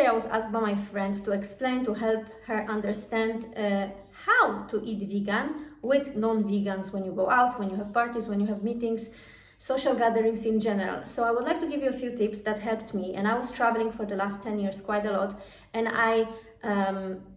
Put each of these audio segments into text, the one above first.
day I was asked by my friend to explain, to help her understand how to eat vegan with non-vegans when you go out, when you have parties, when you have meetings, social gatherings in general. So I would like to give you a few tips that helped me. And I was traveling for the last 10 years quite a lot, and I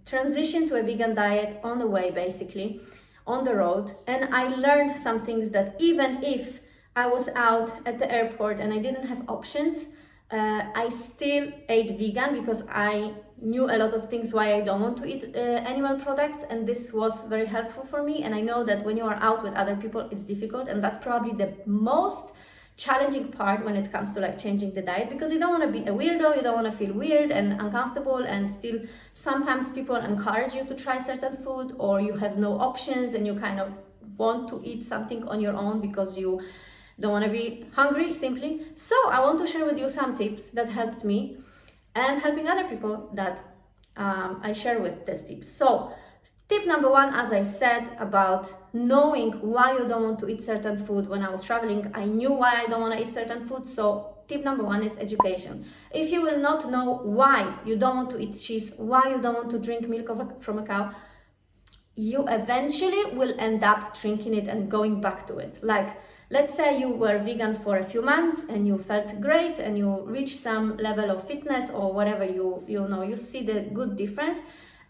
transitioned to a vegan diet on the way, basically, on the road. And I learned some things that even if I was out at the airport and I didn't have options, I still ate vegan because I knew a lot of things why I don't want to eat animal products, and this was very helpful for me. And I know that when you are out with other people, it's difficult, and that's probably the most challenging part when it comes to like changing the diet, because you don't want to be a weirdo, you don't want to feel weird and uncomfortable, and still sometimes people encourage you to try certain food, or you have no options and you kind of want to eat something on your own because you don't want to be hungry simply. So I want to share with you some tips that helped me and helping other people that I share with these tips. So tip number one, as I said, about knowing why you don't want to eat certain food. When I was traveling, I knew why I don't want to eat certain food. So tip number one is education. If you will not know why you don't want to eat cheese, why you don't want to drink milk from a cow, you eventually will end up drinking it and going back to it. Like, let's say you were vegan for a few months and you felt great and you reached some level of fitness or whatever, you see the good difference.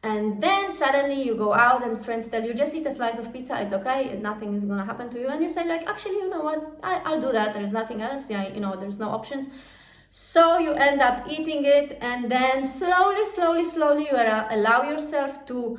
And then suddenly you go out and friends tell you, just eat a slice of pizza, it's okay, nothing is gonna happen to you. And you say like, actually, you know what, I'll do that, there's nothing else, there's no options. So you end up eating it, and then slowly you allow yourself to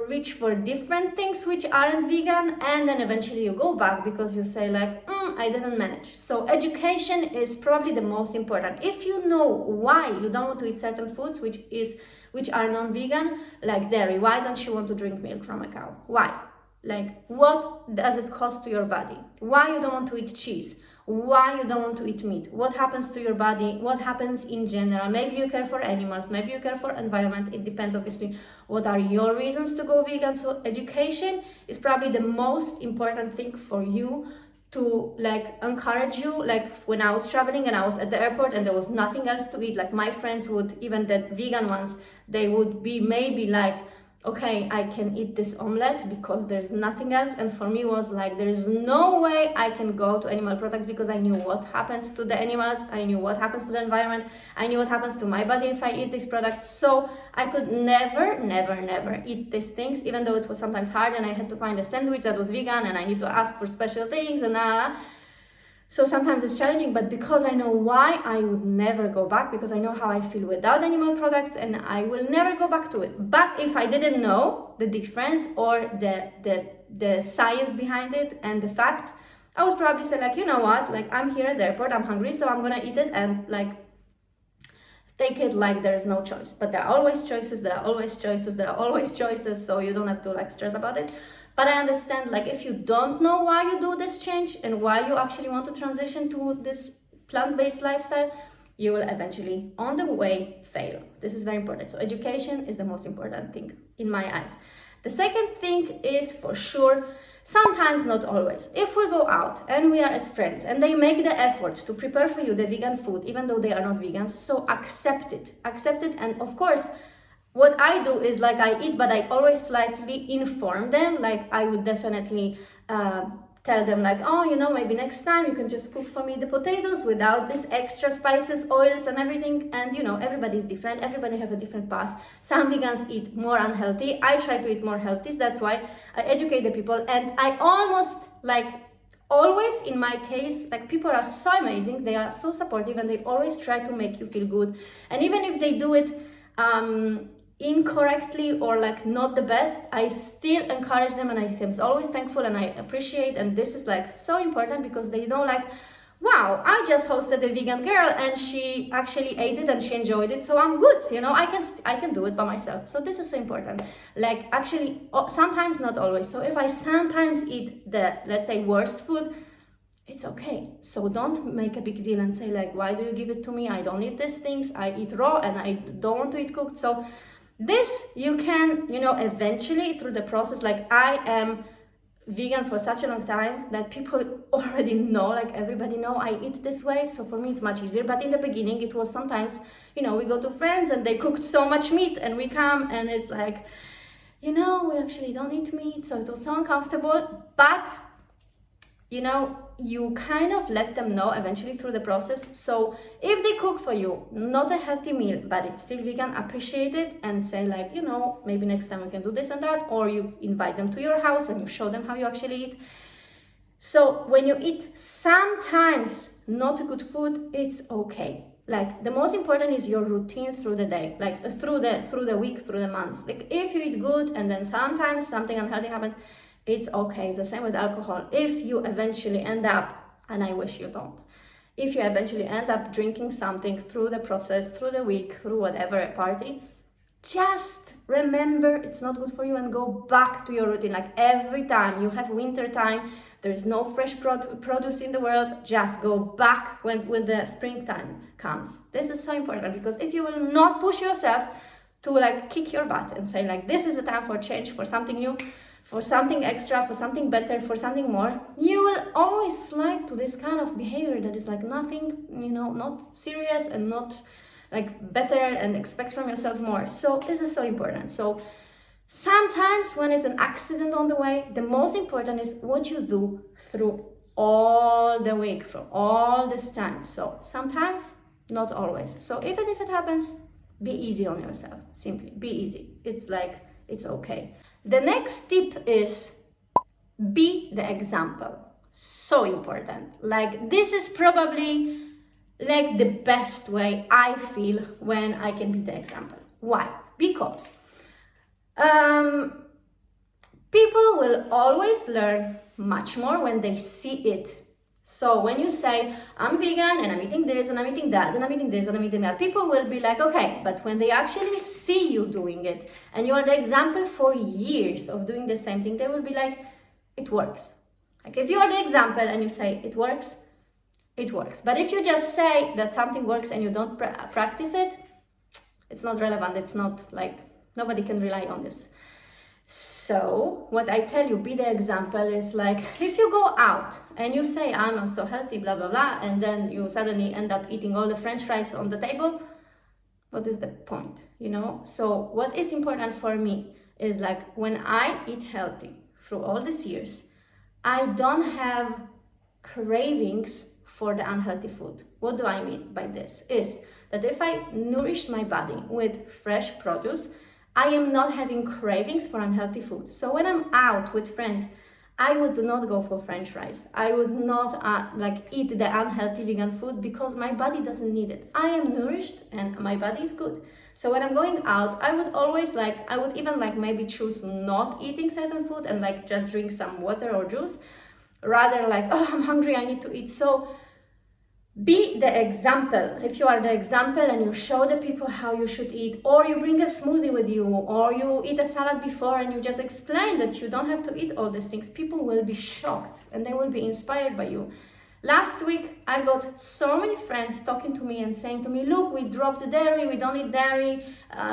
reach for different things which aren't vegan, and then eventually you go back because you say like, I didn't manage. So education is probably the most important. If you know why you don't want to eat certain foods which are non-vegan, like dairy, why don't you want to drink milk from a cow? Why? Like, what does it cost to your body? Why you don't want to eat cheese? Why you don't want to eat meat? What happens to your body? What happens in general? Maybe you care for animals, maybe you care for environment. It depends, obviously, what are your reasons to go vegan. So education is probably the most important thing for you to like encourage you. Like when I was traveling and I was at the airport and there was nothing else to eat, like my friends would, even the vegan ones, they would be maybe like, okay, I can eat this omelette because there's nothing else. And for me was like, there is no way I can go to animal products, because I knew what happens to the animals, I knew what happens to the environment, I knew what happens to my body if I eat these products. So I could never eat these things, even though it was sometimes hard and I had to find a sandwich that was vegan and I need to ask for special things and so sometimes it's challenging, but because I know why, I would never go back, because I know how I feel without animal products and I will never go back to it. But if I didn't know the difference or the science behind it and the facts, I would probably say like, you know what, like I'm here at the airport, I'm hungry, so I'm gonna eat it and like take it like there's no choice. But there are always choices, so you don't have to like stress about it. But I understand, like, if you don't know why you do this change and why you actually want to transition to this plant-based lifestyle, you will eventually, on the way, fail. This is very important. So education is the most important thing in my eyes. The second thing is, for sure, sometimes, not always, if we go out and we are at friends and they make the effort to prepare for you the vegan food, even though they are not vegans, so accept it. And of course, what I do is like I eat, but I always slightly inform them. Like I would definitely tell them like, oh, maybe next time you can just cook for me the potatoes without this extra spices, oils and everything. And everybody's different. Everybody have a different path. Some vegans eat more unhealthy. I try to eat more healthy. That's why I educate the people. And I almost always in my case, like people are so amazing. They are so supportive and they always try to make you feel good. And even if they do it incorrectly or like not the best, I still encourage them and I am always thankful and I appreciate. And this is like so important, because they know like, wow, I just hosted a vegan girl and she actually ate it and she enjoyed it, so I'm good, I can do it by myself. So this is so important. Like actually sometimes, not always. So if I sometimes eat the, let's say, worst food, it's okay. So don't make a big deal and say like, why do you give it to me? I don't eat these things. I eat raw and I don't want to eat cooked. So this you can, eventually through the process, like I am vegan for such a long time that people already know, like everybody know I eat this way, so for me it's much easier. But in the beginning it was sometimes, you know, we go to friends and they cooked so much meat and we come and it's like, you know, we actually don't eat meat, so it was so uncomfortable. But you know, you kind of let them know eventually through the process. So if they cook for you, not a healthy meal, but it's still vegan, appreciate it and say like, you know, maybe next time we can do this and that, or you invite them to your house and you show them how you actually eat. So when you eat sometimes not good food, it's okay. Like the most important is your routine through the day, like through the week, through the months. Like if you eat good and then sometimes something unhealthy happens, it's okay. It's the same with alcohol. If you eventually end up, and I wish you don't, if you eventually end up drinking something through the process, through the week, through whatever party, just remember it's not good for you and go back to your routine. Like every time you have winter time, there is no fresh produce in the world, just go back when the springtime comes. This is so important, because if you will not push yourself to like kick your butt and say like, this is the time for change, for something new, for something extra, for something better, for something more, you will always slide to this kind of behavior that is like nothing, you know, not serious and not like better, and expect from yourself more. So this is so important. So sometimes when it's an accident on the way, the most important is what you do through all the week, from all this time. So sometimes, not always. So even if it happens, be easy on yourself. Simply be easy. It's like, it's okay. The next tip is be the example. So important. Like this is probably like the best way I feel when I can be the example. Why? Because people will always learn much more when they see it. So when you say, I'm vegan and I'm eating this and I'm eating that and I'm eating this and I'm eating that, people will be like, okay, but when they actually see you doing it and you are the example for years of doing the same thing, they will be like, it works. Like if you are the example and you say it works, it works. But if you just say that something works and you don't practice it, it's not relevant. It's not like, nobody can rely on this. So what I tell you, be the example, is like, if you go out and you say, I'm so healthy, blah, blah, blah, and then you suddenly end up eating all the French fries on the table, what is the point, you know? So what is important for me is like, when I eat healthy through all these years, I don't have cravings for the unhealthy food. What do I mean by this? Is that if I nourish my body with fresh produce, I am not having cravings for unhealthy food. So when I'm out with friends, I would not go for French fries. I would not like eat the unhealthy vegan food, because my body doesn't need it. I am nourished and my body is good. So when I'm going out, I would always like, I would even like maybe choose not eating certain food and like just drink some water or juice, rather like, oh, I'm hungry, I need to eat. So be the example. If you are the example and you show the people how you should eat, or you bring a smoothie with you, or you eat a salad before and you just explain that you don't have to eat all these things, people will be shocked and they will be inspired by you. Last week, I got so many friends talking to me and saying to me, look, we dropped dairy, we don't eat dairy.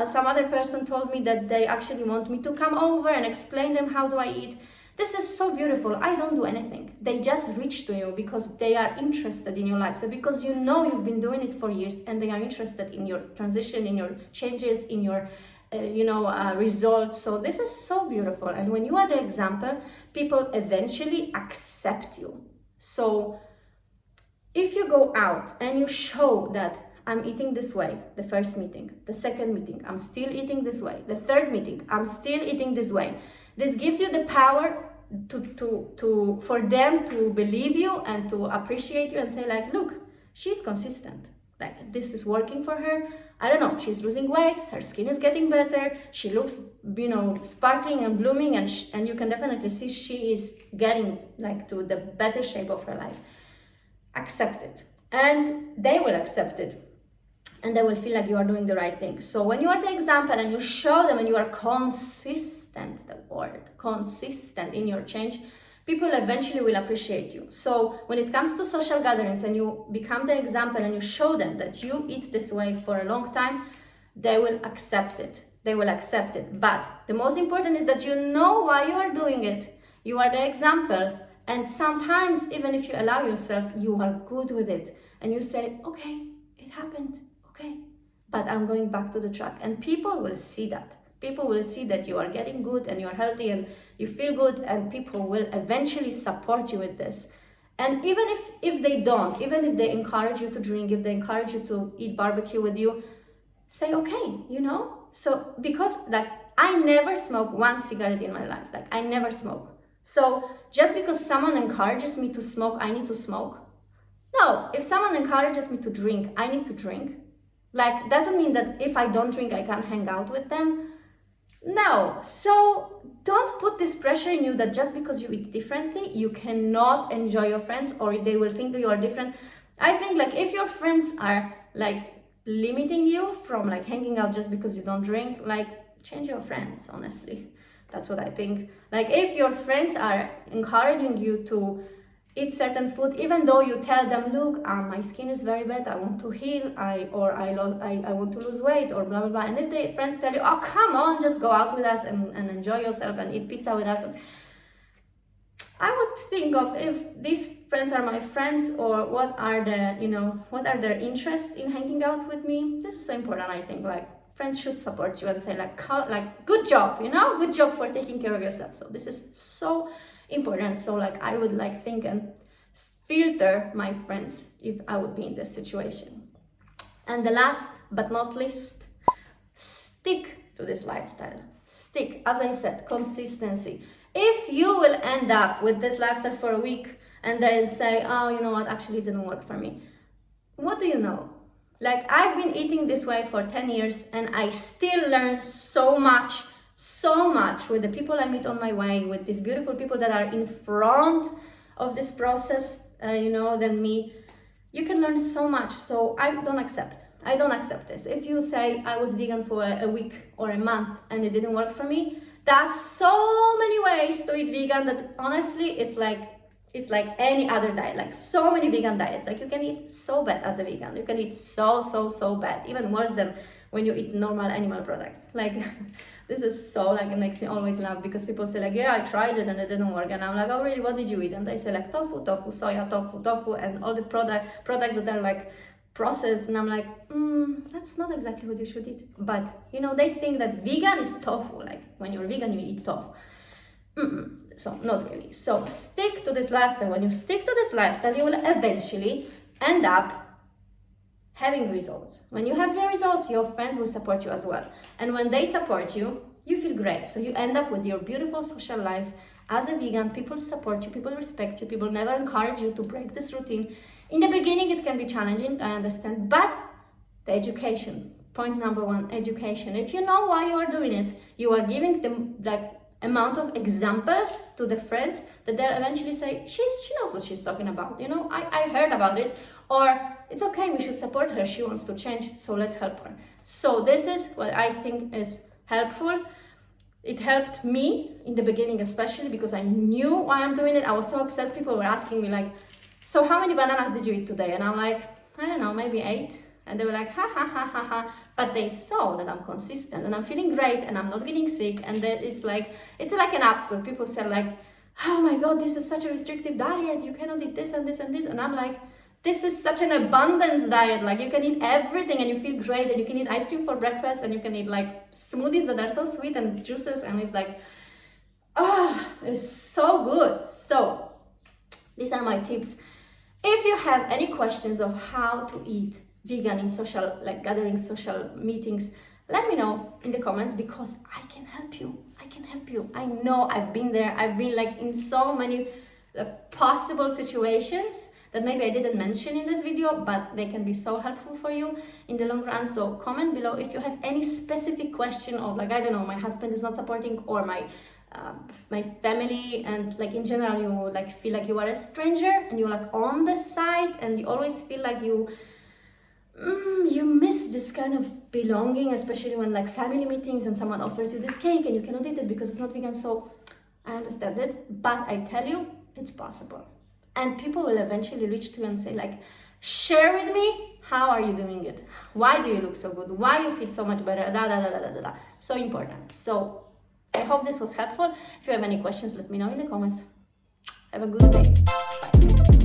Some other person told me that they actually want me to come over and explain them how do I eat. This is so beautiful. I don't do anything. They just reach to you because they are interested in your life. So because you know you've been doing it for years and they are interested in your transition, in your changes, in your results. So this is so beautiful. And when you are the example, people eventually accept you. So if you go out and you show that I'm eating this way, the first meeting, the second meeting, I'm still eating this way, the third meeting, I'm still eating this way, this gives you the power for them to believe you and to appreciate you and say like, look, she's consistent. Like this is working for her. I don't know, she's losing weight, her skin is getting better, she looks, you know, sparkling and blooming, and you can definitely see she is getting like to the better shape of her life. Accept it, and they will accept it, and they will feel like you are doing the right thing. So when you are the example and you show them and you are consistent, the word consistent in your change, people eventually will appreciate you. So when it comes to social gatherings and you become the example and you show them that you eat this way for a long time, they will accept it. They will accept it. But the most important is that you know why you are doing it. You are the example, And sometimes, even if you allow yourself, you are good with it. And you say, okay, it happened, okay, but I'm going back to the track. And people will see that. People will see that you are getting good and you're healthy and you feel good, and people will eventually support you with this. And even if they don't, even if they encourage you to drink, if they encourage you to eat barbecue with you, say, okay, you know? So, because like, I never smoke one cigarette in my life. Like, I never smoke. So just because someone encourages me to smoke, I need to smoke? No. If someone encourages me to drink, I need to drink. Like, doesn't mean that if I don't drink, I can't hang out with them. No. So don't put this pressure in you that just because you eat differently, you cannot enjoy your friends, or they will think that you are different. I think like if your friends are like limiting you from like hanging out just because you don't drink, like change your friends, honestly. That's what I think. Like if your friends are encouraging you to eat certain food, even though you tell them, look, my skin is very bad, I want to heal, I want to lose weight, or blah blah blah. And if the friends tell you, oh come on, just go out with us and enjoy yourself and eat pizza with us, I would think of if these friends are my friends, or what are their interests in hanging out with me. This is so important. I think like friends should support you and say like good job, good job for taking care of yourself. So this is so important. So like I would like think and filter my friends if I would be in this situation. And the last but not least, stick to this lifestyle. Stick, as I said, consistency. If you will end up with this lifestyle for a week and then say, oh, you know what, actually it didn't work for me, what do you know? Like, I've been eating this way for 10 years and I still learn so much with the people I meet on my way, with these beautiful people that are in front of this process, than me. You can learn so much. So I don't accept this. If you say I was vegan for a week or a month and it didn't work for me, there's so many ways to eat vegan that honestly, it's like any other diet, like so many vegan diets. Like you can eat so bad as a vegan. You can eat so bad, even worse than when you eat normal animal products. Like this is so like, it makes me always laugh because people say like, yeah, I tried it and it didn't work. And I'm like, oh really, what did you eat? And they say like tofu, soya, tofu, and all the products that are like processed. And I'm like, that's not exactly what you should eat. But they think that vegan is tofu. Like when you're vegan, you eat tofu. So not really. So stick to this lifestyle. When you stick to this lifestyle, you will eventually end up having results. When you have the results, your friends will support you as well. And when they support you, you feel great. So you end up with your beautiful social life. As a vegan, people support you, people respect you, people never encourage you to break this routine. In the beginning, it can be challenging, I understand, but the education, point number one, education. If you know why you are doing it, you are giving them like amount of examples to the friends that they'll eventually say, she knows what she's talking about, I heard about it, or it's okay, we should support her, she wants to change, so let's help her. So this is what I think is helpful. It helped me in the beginning, especially because I knew why I'm doing it. I was so obsessed. People were asking me like, so how many bananas did you eat today? And I'm like, I don't know, maybe 8. And they were like, ha. But they saw that I'm consistent and I'm feeling great and I'm not getting sick. And that it's like an absurd. People say like, oh my God, this is such a restrictive diet. You cannot eat this and this and this. And I'm like, this is such an abundance diet. Like you can eat everything and you feel great, and you can eat ice cream for breakfast, and you can eat like smoothies that are so sweet and juices. And it's like, it's so good. So these are my tips. If you have any questions of how to eat vegan in social, like gatherings, social meetings, let me know in the comments, because I can help you. I know I've been there. I've been like in so many possible situations that maybe I didn't mention in this video, but they can be so helpful for you in the long run. So comment below if you have any specific question of like, I don't know, my husband is not supporting, or my family, and like in general you like feel like you are a stranger and you're like on the side and you always feel like you miss this kind of belonging, especially when like family meetings and someone offers you this cake and you cannot eat it because it's not vegan. So I understand it, but I tell you, it's possible. And people will eventually reach to you and say like, share with me, how are you doing it? Why do you look so good? Why you feel so much better? So important. So I hope this was helpful. If you have any questions, let me know in the comments. Have a good day. Bye.